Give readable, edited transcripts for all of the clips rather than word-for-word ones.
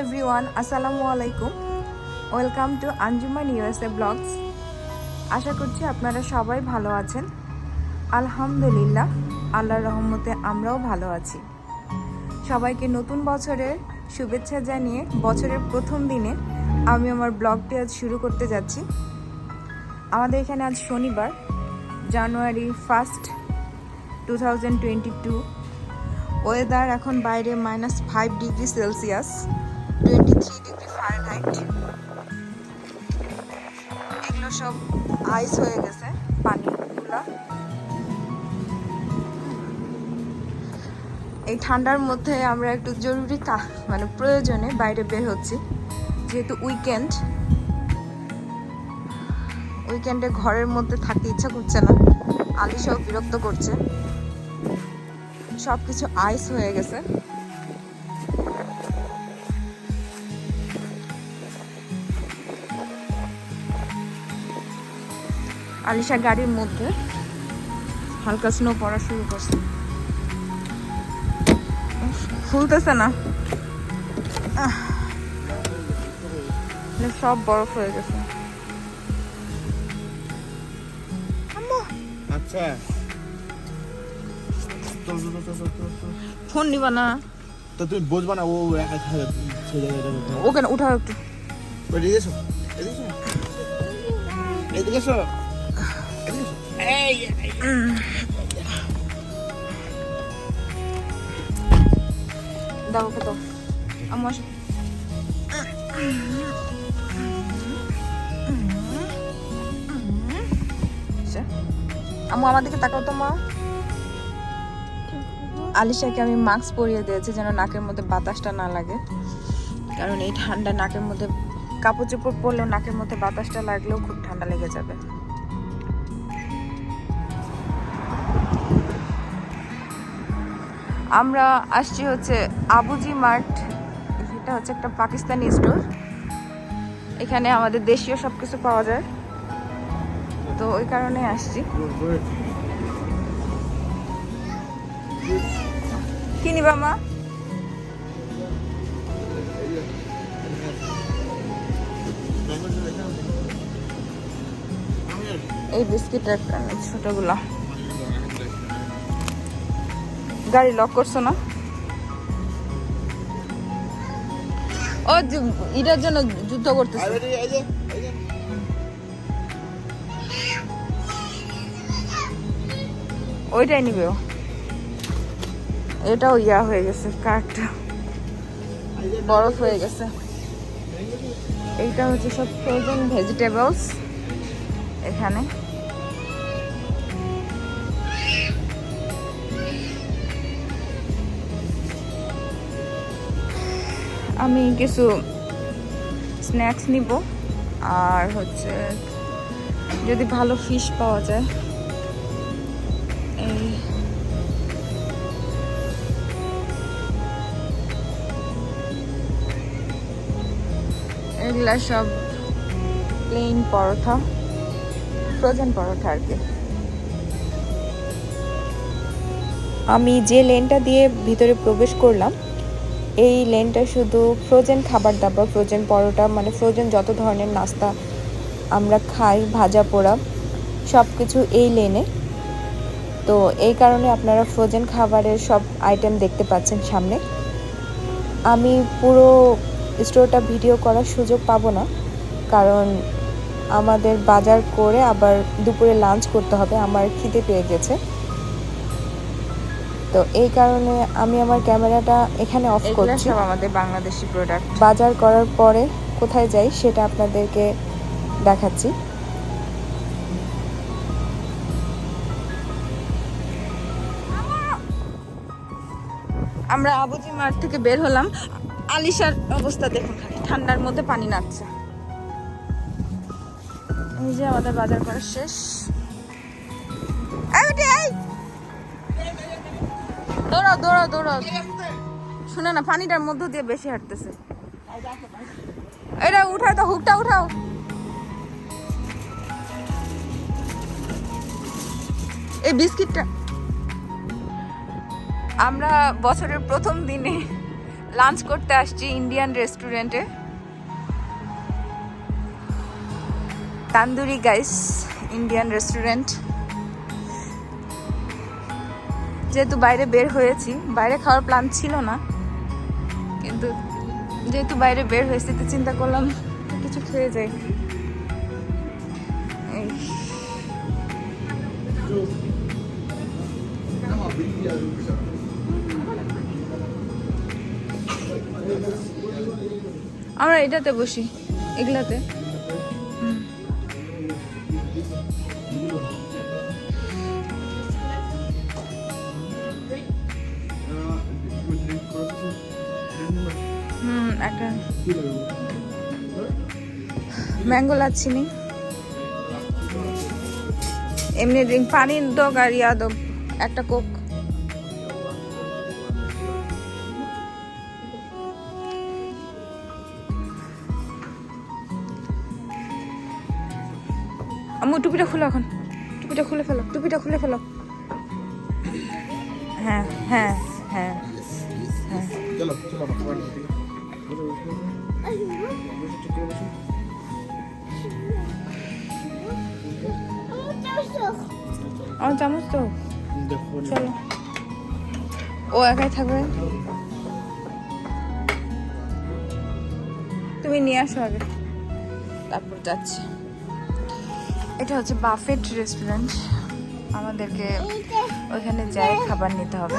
Everyone, আসসালামু আলাইকুম। Welcome to Anjuman USA blogs. আশা করছি আপনারা সবাই ভালো আছেন। আলহামদুলিল্লাহ, আল্লাহর রহমতে আমরাও ভালো আছি। সবাইকে নতুন বছরের শুভেচ্ছা জানিয়ে বছরের প্রথম দিনে আমি আমার ব্লগটি আজ শুরু করতে যাচ্ছি। আমাদের এখানে আজ শনিবার, জানুয়ারি 1, 2022। ওয়েদার এখন বাইরে -5 ডিগ্রি সেলসিয়াস, 23 ডিগ্রি ফারেনহাইট। এগুলো সব আইস হয়ে গেছে পানিগুলো। এই ঠান্ডার মধ্যে আমরা একটু জরুরি প্রয়োজনে বাইরে বের হচ্ছি, যেহেতু উইকেন্ডে ঘরের মধ্যে থাকতে ইচ্ছা করছে না। আলিশাও বিরক্ত করছে, সব কিছু আইস হয়ে গেছে। আলিশা গাড়ির মধ্যে হালকা স্নো পড়া শুরু করছে, খুলতেছে না, সব বরফ হয়ে গেছে। আচ্ছা, ফোন নিবা না তো তুমি বুঝবা না, ও একা ওকে উঠাও একটু। এদিকে এসো, এদিকে এসো, এদিকে এসো, এদিকে এসো। এই দাও ওকে দাও, আমার আম্মু আমার দিকে তাকাও তো মা। আলিশাকে আমি মাস্ক পরিয়ে দিয়েছি যেন নাকের মধ্যে বাতাসটা না লাগে, কারণ এই ঠান্ডা নাকের মধ্যে কাপড় চোপড় পরলেও নাকের মধ্যে বাতাসটা লাগলেও খুব ঠান্ডা লেগে যাবে। আমরা আসছি হচ্ছে আবুজি মার্ট। এটা হচ্ছে একটা পাকিস্তানি স্টোর, এখানে আমাদের দেশীয় সবকিছু পাওয়া যায়, তো ওই কারণে আসছি। কি নিবা মা? এই বিস্কিট একটা ছোটগুলা। গাড়ি লক করছো না? ও এটার জন্য যুদ্ধ করতেছে। ওইটাই নিবে ও। এটাও ইয়া হয়ে গেছে, কাঠটা বরফ হয়ে গেছে। এইটা হচ্ছে সব ফ্রোজেন ভেজিটেবলস এখানে। আমি কিছু স্ন্যাক্স নিব, আর হচ্ছে যদি ভালো ফিশ পাওয়া যায়। এই এগুলা সব প্লেন পরোটা, ফ্রোজেন পরোটা আর কি। আমি যে লেনটা দিয়ে ভিতরে প্রবেশ করলাম, এই লেনটা শুধু ফ্রোজেন খাবার দাবার, ফ্রোজেন পরোটা, ফ্রোজেন যত ধরনের নাস্তা আমরা খাই, ভাজা পোড়া সব কিছু এই লেনে। তো এই কারণে আপনারা ফ্রোজেন খাবারের সব আইটেম দেখতে পাচ্ছেন সামনে। আমি পুরো স্টোরটা ভিডিও করার সুযোগ পাবো না, কারণ আমাদের বাজার করে আবার দুপুরে লাঞ্চ করতে হবে, আমার খিদে পেয়ে গেছে। তো এই কারণে আমি আমার ক্যামেরাটা এখানে অফ করছি। সব আমাদের বাংলাদেশি প্রোডাক্ট। বাজার করার পরে কোথায় যাই সেটা আপনাদেরকে দেখাচ্ছি। আমরা আবুজি মার্ট থেকে বের হলাম। আলিশার অবস্থা দেখুন, ঠান্ডার মধ্যে পানি নাচছে। এই যে আমাদের বাজার করা শেষ। দৌড়াও দৌড়াও দৌড়াও, শুনে না, পানিটার মধ্য দিয়ে বেশি হাঁটতেছে। এটা উঠাও তো, হুকটা উঠাও। এই বিস্কিটটা আমরা বছরের প্রথম দিনে লাঞ্চ করতে আসছি ইন্ডিয়ান রেস্টুরেন্টে। Tandoori guys, Indian restaurant. যেহেতু বাইরে বের হয়েছি, বাইরে খাওয়ার প্ল্যান ছিল না, কিন্তু যেহেতু বাইরে বের হয়েছি তো চিন্তা করলাম কিছু খেয়ে যাই। এই আমরা এটাতে বসি, এগুলাতে। একটা ম্যাঙ্গো লাচ্ছি নেই, এমনি ড্রিঙ্ক, পানির দোক আর ইয়া দোক, একটা কোক। আম্মু টুপিটা খুলো এখন, টুপিটা খুলে ফেলো, টুপিটা খুলে ফেলো। হ্যাঁ হ্যাঁ হ্যাঁ হ্যাঁ। চলো চলো আমার চামচ তো, চলো। ও একাই থাকবে, তুমি নিয়ে আসো আগে, তারপর যাচ্ছি। এটা হচ্ছে বাফেট রেস্টুরেন্ট, আমাদেরকে ওইখানে যাই খাবার নিতে হবে।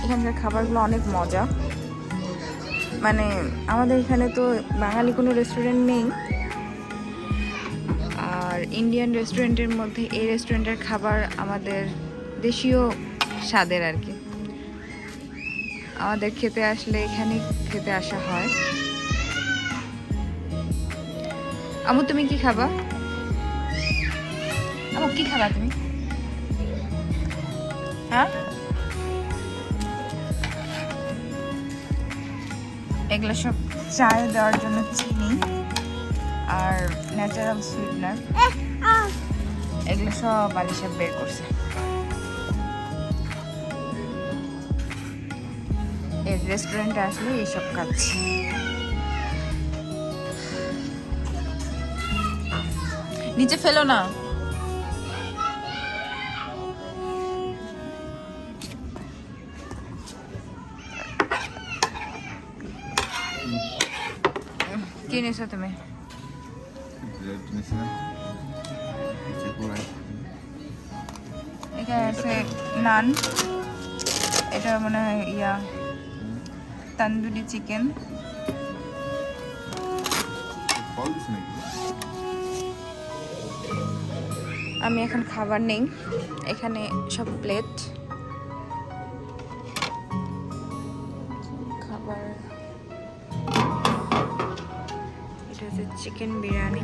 এখানকার খাবারগুলো অনেক মজা, মানে আমাদের এখানে তো বাঙালি কোনো রেস্টুরেন্ট নেই, আর ইন্ডিয়ান রেস্টুরেন্টের মধ্যে এই রেস্টুরেন্টের খাবার আমাদের দেশীয় স্বাদের আর কি। আমাদের খেতে আসলে এখানে খেতে আসা হয়। আমু তুমি কি খাবা? আমু কি খাবা তুমি? হ্যাঁ, এগুলো সব চায়ে দেওয়ার জন্য চিনি আর ন্যাচারাল সুইটনার, এগুলো সব আলিশা বের করছে। এই রেস্টুরেন্টে আসলে এইসব খাচ্ছি। নিচে ফেলো না। কি নিয়েছো তুমি? এখানে আছে নান, এটা মনে হয় ইয়া তন্দুরি চিকেন। আমি এখন খাবার নেই, এখানে সব প্লেট খাবার। এটা হচ্ছে চিকেন বিরিয়ানি,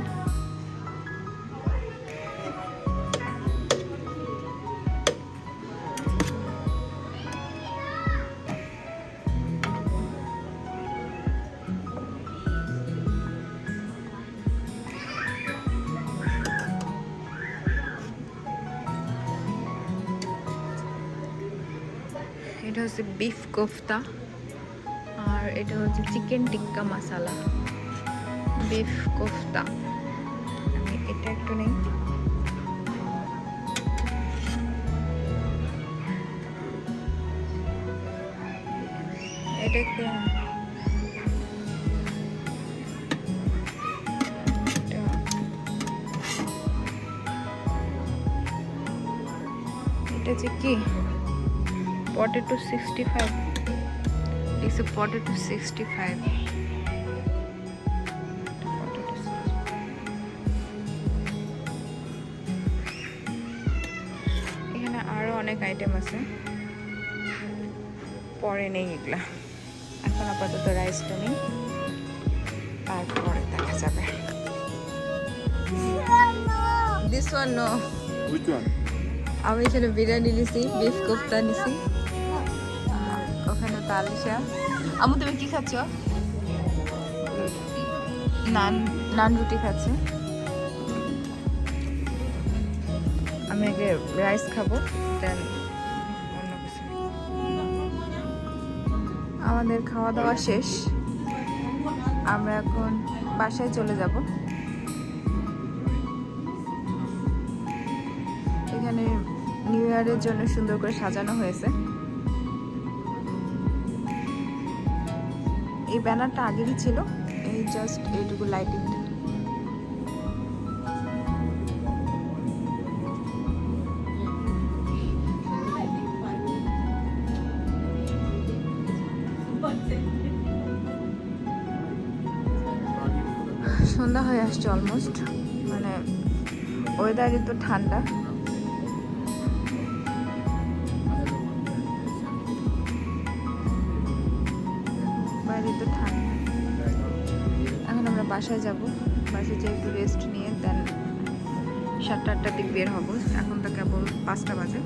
এটা হচ্ছে বিফ কোফতা, আর এটা হচ্ছে চিকেন টিক্কা মশালা। বিফ কোফতা, আমি এটা একটু নেই। এটা একটু, এটা হচ্ছে কি potato 65, it's a potato 65 potato 65। এখানে আরো অনেক আইটেম আছে, পরে নেই এগুলা, এখন আপাতত রাইসটা নেই, তারপরে দেখা যাবে। This one no. Which one? আমি এখানে বিরিয়ানি নিছি, বিফ কোফতা নিছি, আর ওখানে তালিশা। আমু তুমি কি খাচ্ছ? নান, নান রুটি খাচ্ছে। আমি আগে রাইস খাবো, দেন অন্য কিছু। আমাদের খাওয়া দাওয়া শেষ, আমরা এখন বাসায় চলে যাব। এখানে নিউ ইয়ারের জন্য সুন্দর করে সাজানো হয়েছে। এই ব্যানারটা আগেরই ছিল, এই জাস্ট এইটুকু লাইটিংটা। সন্ধ্যা হয়ে আসছে অলমোস্ট, মানে ওয়েদার তো ঠান্ডা। বাইরে তো ঠান্ডা। এখন আমরা বাসায় যাব, বাসায় যেয়ে একটু রেস্ট নিয়ে দেন 7-8টার দিক বের হব। এখন তো কেবল 5টা বাজে।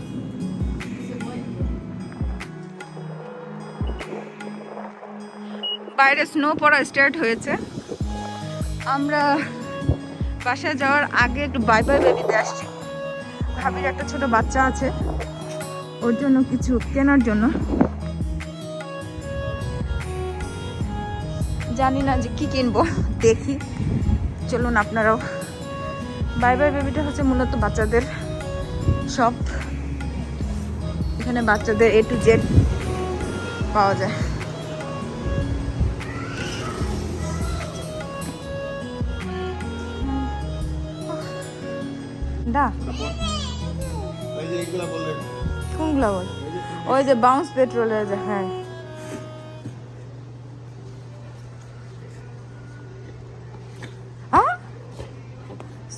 বাইরে স্নো পড়া স্টার্ট হয়েছে। আমরা বাসায় যাওয়ার আগে একটু বাই বাই বেবিতে আসছি। ভাবির একটা ছোট বাচ্চা আছে, ওর জন্য কিছু কেনার জন্য। জানি না যে কি কিনবো, দেখি। চলুন আপনারাও। বাই বাই বেবিটা হচ্ছে মূলত বাচ্চাদের শপ। এখানে বাচ্চাদের A to Z পাওয়া যায়। দা এই যে এগুলা বললেন কোনগুলা বল? ওই যে বাউন্স পেট্রোলের যে, হ্যাঁ।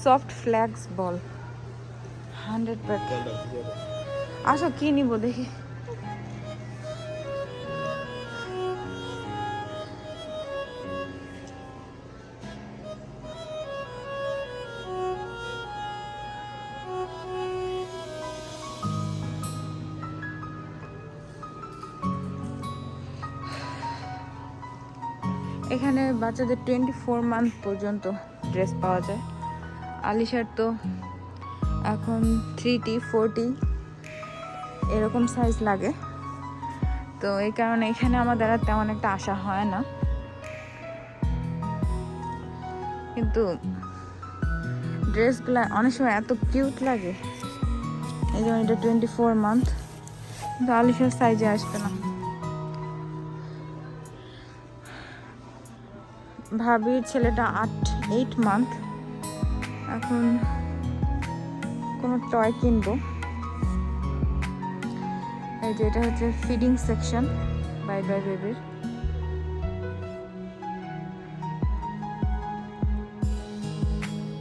সফট ফ্ল্যাক্স বল 100 প্যাকেট। আসো কি নিব দেখি। এখানে বাচ্চাদের 24 মান্থ পর্যন্ত ড্রেস পাওয়া যায়। আলিশার তো এখন 3T 4T এরকম সাইজ লাগে, তো এই কারণে এখানে আমাদের আর তেমন একটা আশা হয় না। কিন্তু ড্রেসগুলো অনেক সময় এত কিউট লাগে। এই যেমন এটা 24 মান্থ, কিন্তু আলিশার সাইজে আসবে না। ভাবির ছেলেটা 8 মান্থ। এখন কোনো টয় কিনবো। এই যে এটা হচ্ছে ফিডিং সেকশন বাই বাই বেবির।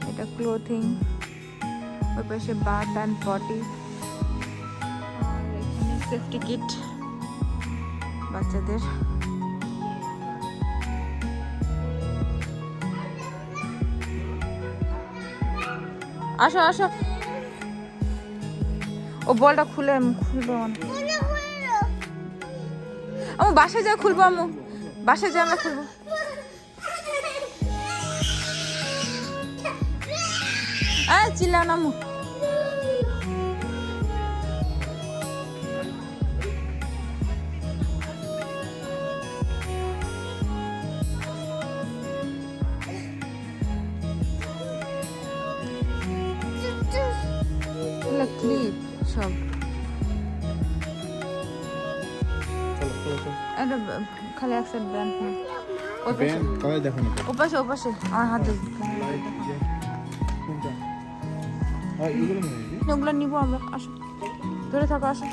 এটা ক্লোথিং, ওই পাশে বাথ অ্যান্ড পটি, আর এখানে সেফটি কিট বাচ্চাদের। আসো আসো, ও বলটা খুলবো আমু, বাসায় যা খুলবো আমু, বাসায় যা আমরা খুলবো। চিল্লা না আমু। ক্লিপ সব এটা খালি একসাথে ব্র্যান্ড না। ওপাশে ওপাশে আমার হাতে ওগুলো নিব আমরা। আসো ধরে থাকো, আসো।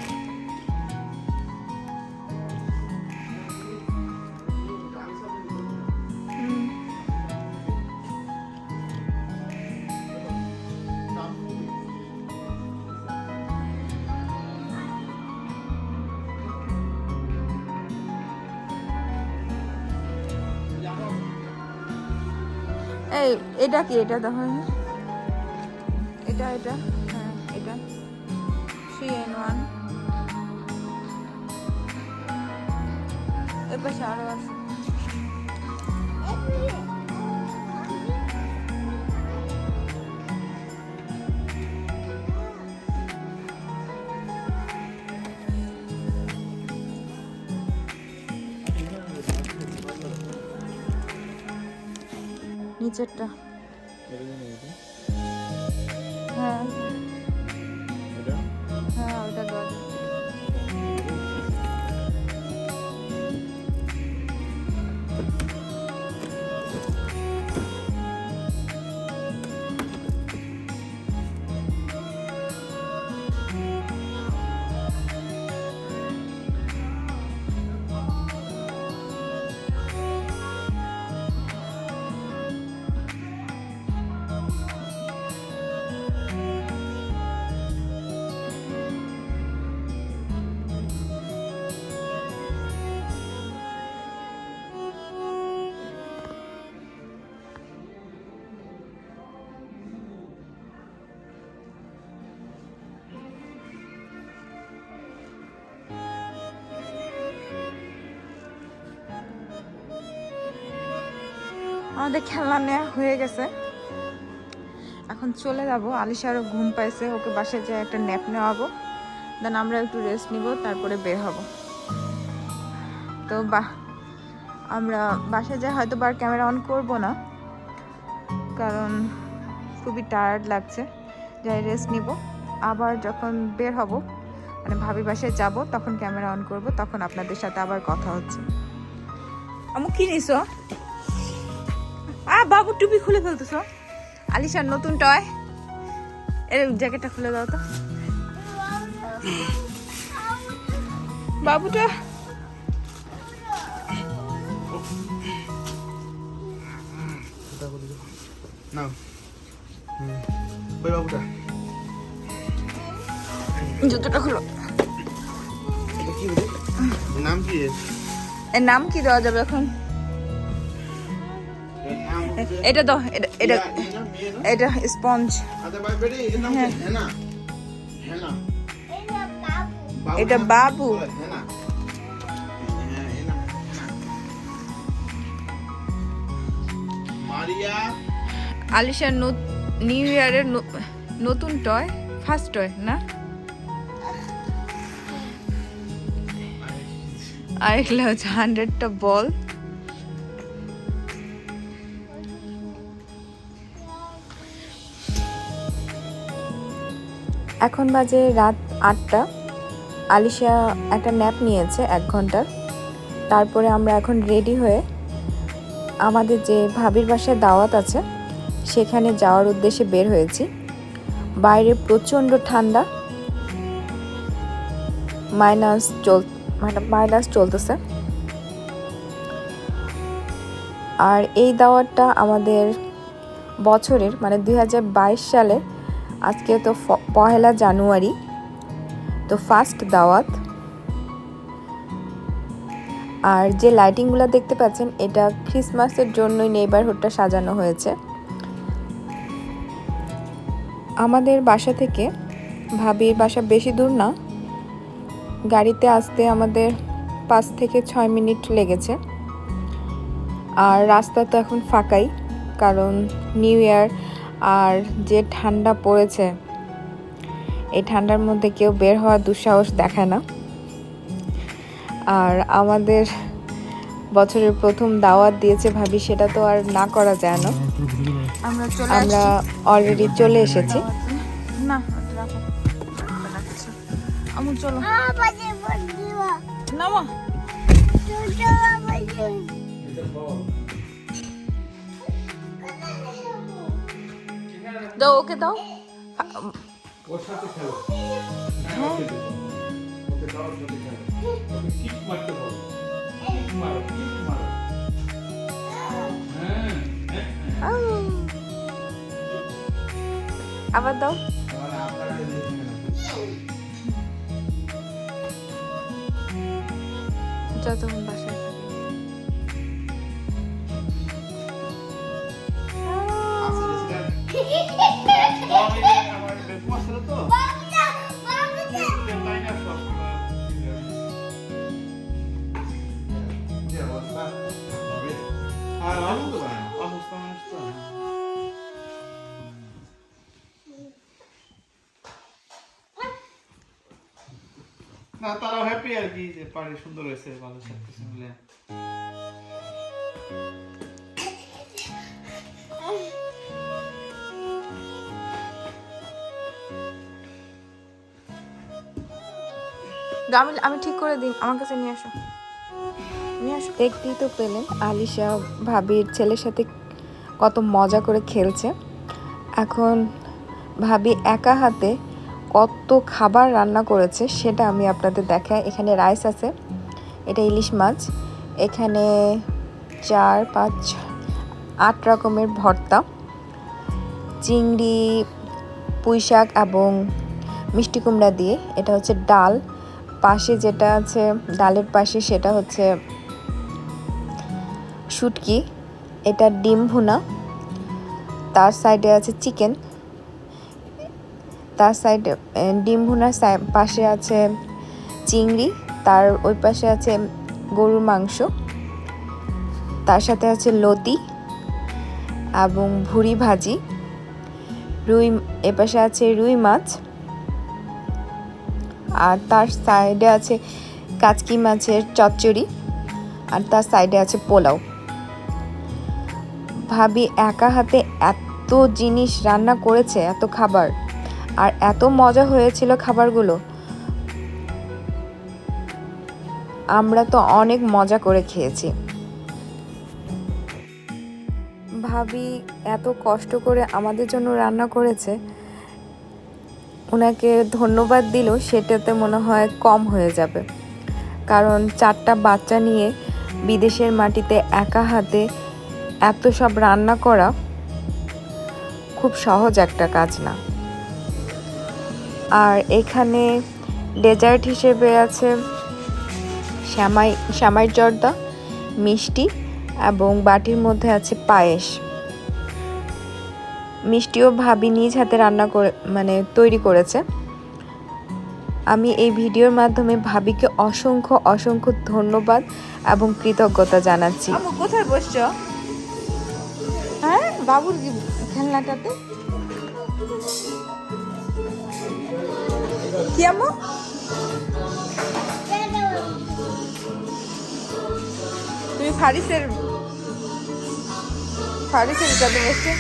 এই এটা কি? এটা দেখো, এটা এটা হ্যাঁ এটা 3 in 1। এর পাশে আরো আছে। নিচেরটা এটা জানি এটা হ্যাঁ এটা হ্যাঁ ওটা দেওয়া যাবে। আমাদের খেলনা নেওয়া হয়ে গেছে, এখন চলে যাব। আলিশারও ঘুম পাইছে, ওকে বাসায় যেয়ে একটা ন্যাপ নেওয়াবো, দেন আমরা একটু রেস্ট নিব, তারপরে বের হব। তো আমরা বাসায় যাই হয়তো বার ক্যামেরা অন করব না, কারণ খুবই টায়ার্ড লাগছে। যাই রেস্ট নিব, আবার যখন বের হব মানে ভাবি বাসায় যাব তখন ক্যামেরা অন করব, তখন আপনাদের সাথে আবার কথা হচ্ছে। আমু কি নিছো? বাবু টুপি খুলে ফেলতেছ। আলিশার নতুন টয়, এর জ্যাকেটটা খুলে দাও তো। বাবুটা নাও ওই বাবুটা জুতোটা খুলো। এটা কি বলে নাম কি এর নাম কি দেওয়া যাবে এখন? এটা দাও, এটা এটা স্পঞ্জ। হ্যাঁ এটা বাবু। আলিশার নিউ ইয়ারের নতুন টয়, ফার্স্ট টয় না? আর এগুলো হচ্ছে 100টা বল। এখন বাজে রাত 8টা। আলিশা একটা ন্যাপ নিয়েছে 1 ঘন্টার। তারপরে আমরা এখন রেডি হয়ে আমাদের যে ভাবির বাসায় দাওয়াত আছে সেখানে যাওয়ার উদ্দেশ্যে বের হয়েছি। বাইরে প্রচণ্ড ঠান্ডা, মাইনাস চলতেছে। আর এই দাওয়াতটা আমাদের বছরের মানে 2022 সালের, আজকে তো 1 জানুয়ারি, তো ফার্স্ট দাওয়াত। আর যে লাইটিংগুলো দেখতে পাচ্ছেন এটা ক্রিসমাসের জন্যই নেইবারহুডটা সাজানো হয়েছে। আমাদের বাসা থেকে ভাবির বাসা বেশি দূর না, গাড়িতে আসতে আমাদের 5 থেকে 6 মিনিট লেগেছে। আর রাস্তা তো এখন ফাঁকাই, কারণ নিউ ইয়ার আর যে ঠান্ডা পড়েছে, এই ঠান্ডার মধ্যে কেউ বের হওয়ার দুঃসাহস দেখায় না। আর আমাদের বছরের প্রথম দাওয়াত দিয়েছে ভাবি, সেটা তো আর না করা যায় না। আমরা অলরেডি চলে এসেছি। না আমু চলো নামো। দাও ওকে দাও। ওর সাথে খেলো। ওকে দাও, ওর সাথে খেলো। ওকে কিক মারতে বলো। কিক মারো, কিক মারো। আবার দাও। যতক্ষণ বাসায় না, তারাও হ্যাপি আর কি, যে পার্টি সুন্দর হয়েছে, ভালো সবকিছু মিলে। আমি ঠিক করে দিই, আমার কাছে নিয়ে আসো। দেখতেই তো পেলেন আলিশা ভাবির ছেলের সাথে কত মজা করে খেলছে। এখন ভাবি একা হাতে কত খাবার রান্না করেছে সেটা আমি আপনাদের দেখাই। এখানে রাইস আছে, এটা ইলিশ মাছ, এখানে 4, 5, 8 রকমের ভর্তা, চিংড়ি, পুঁইশাক এবং মিষ্টি কুমড়া দিয়ে। এটা হচ্ছে ডাল, পাশে যেটা আছে ডালের পাশে সেটা হচ্ছে শুটকি, এটা ডিম ভুনা, তার সাইডে আছে চিকেন, তার সাইডে ডিম ভুনার পাশে আছে চিংড়ি, তার ওই পাশে আছে গরুর মাংস, তার সাথে আছে লতি এবং ভুড়ি ভাজি, এপাশে আছে রুই মাছ, আর তার সাইডে আছে কাচকি মাছের চচ্চড়ি, আর তার সাইডে আছে পোলাও। ভাবি একা হাতে এত জিনিস রান্না করেছে, এত খাবার, আর এত মজা হয়েছিল খাবারগুলো। আমরা তো অনেক মজা করে খেয়েছি। ভাবি এত কষ্ট করে আমাদের জন্য রান্না করেছে, ওনাকে ধন্যবাদ দিল সেটাতে মনে হয় কম হয়ে যাবে। কারণ 4টা বাচ্চা নিয়ে বিদেশের মাটিতে একা হাতে এত সব রান্না করা খুব সহজ একটা কাজ না। আর এখানে ডেজার্ট হিসেবে আছে শ্যামাইয়ের জর্দা, মিষ্টি এবং বাটির মধ্যে আছে পায়েস। মিষ্টিও ভাবি নিজ হাতে রান্না করে তৈরি করেছে। আমি এই ভিডিওর মাধ্যমে ভাবিকে অসংখ্য অসংখ্য ধন্যবাদ এবং কৃতজ্ঞতা জানাচ্ছি। আম্মু কোথায় বসছো? হ্যাঁ, বাবুর খেলনাটাতে কি আম্মু? তুমি ফারিসের কাছে বসছো?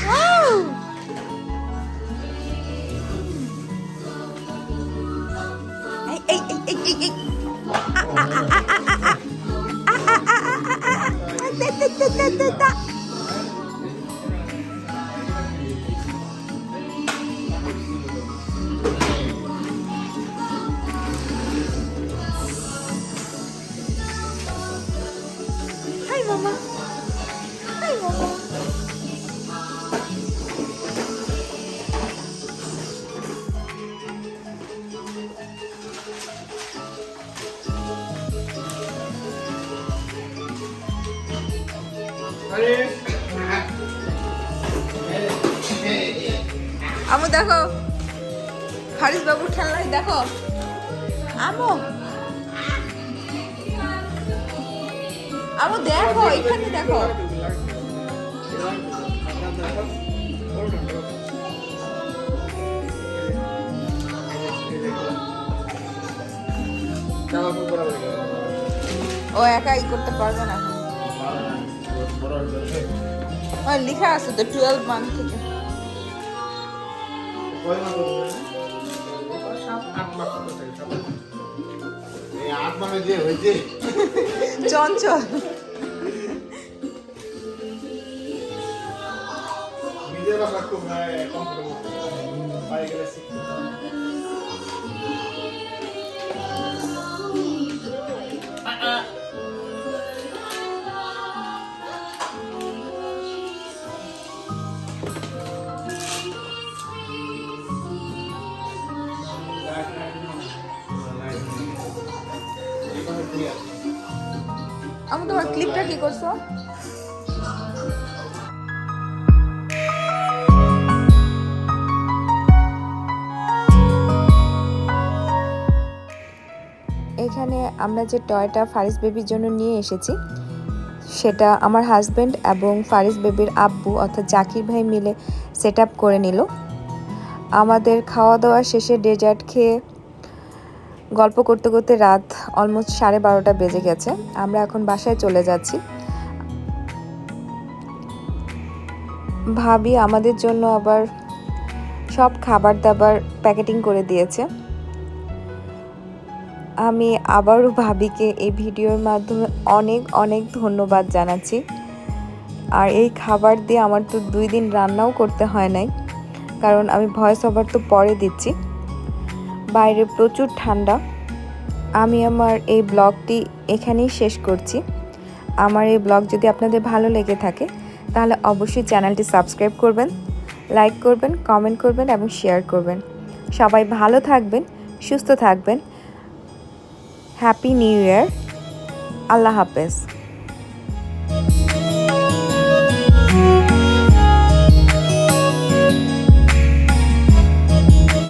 Hi, Mama. Hi, Mama. আমু দেখো, হারিস বাবুর খেলনায় দেখো। আমু আমু দেখো, এখানে দেখো। ও একাই করতে পারবে না। লেখা আছে তো 12 মান্থ থেকে। চঞ্চল আমি তোমার ক্লিপটা কি করছো? এখানে আমরা যে টয়টা ফারিস বেবির জন্য নিয়ে এসেছি সেটা আমার হাজব্যান্ড এবং ফারিস বেবির আব্বু অর্থাৎ জাকির ভাই মিলে সেট আপ করে নিল। আমাদের খাওয়া দাওয়া শেষে ডেজার্ট খেয়ে গল্প করতে করতে রাত অলমোস্ট 12:30 বেজে গেছে। আমরা এখন বাসায় চলে যাচ্ছি। ভাবি আমাদের জন্য আবার সব খাবার দাবার প্যাকেটিং করে দিয়েছে। আমি আবারও ভাবিকে এই ভিডিওর মাধ্যমে অনেক অনেক ধন্যবাদ জানাচ্ছি। আর এই খাবার দিয়ে আমার তো 2 দিন রান্নাও করতে হয় নাই, কারণ আমি ভয়েস ওভার তো পরে দিচ্ছি। বাইরে প্রচুর ঠান্ডা। আমি আমার এই ব্লগটি এখানেই শেষ করছি। আমার এই ব্লগ যদি আপনাদের ভালো লেগে থাকে তাহলে অবশ্যই চ্যানেলটি সাবস্ক্রাইব করবেন, লাইক করবেন, কমেন্ট করবেন এবং শেয়ার করবেন। সবাই ভালো থাকবেন, সুস্থ থাকবেন। Happy new year. আল্লাহ হাফেজ।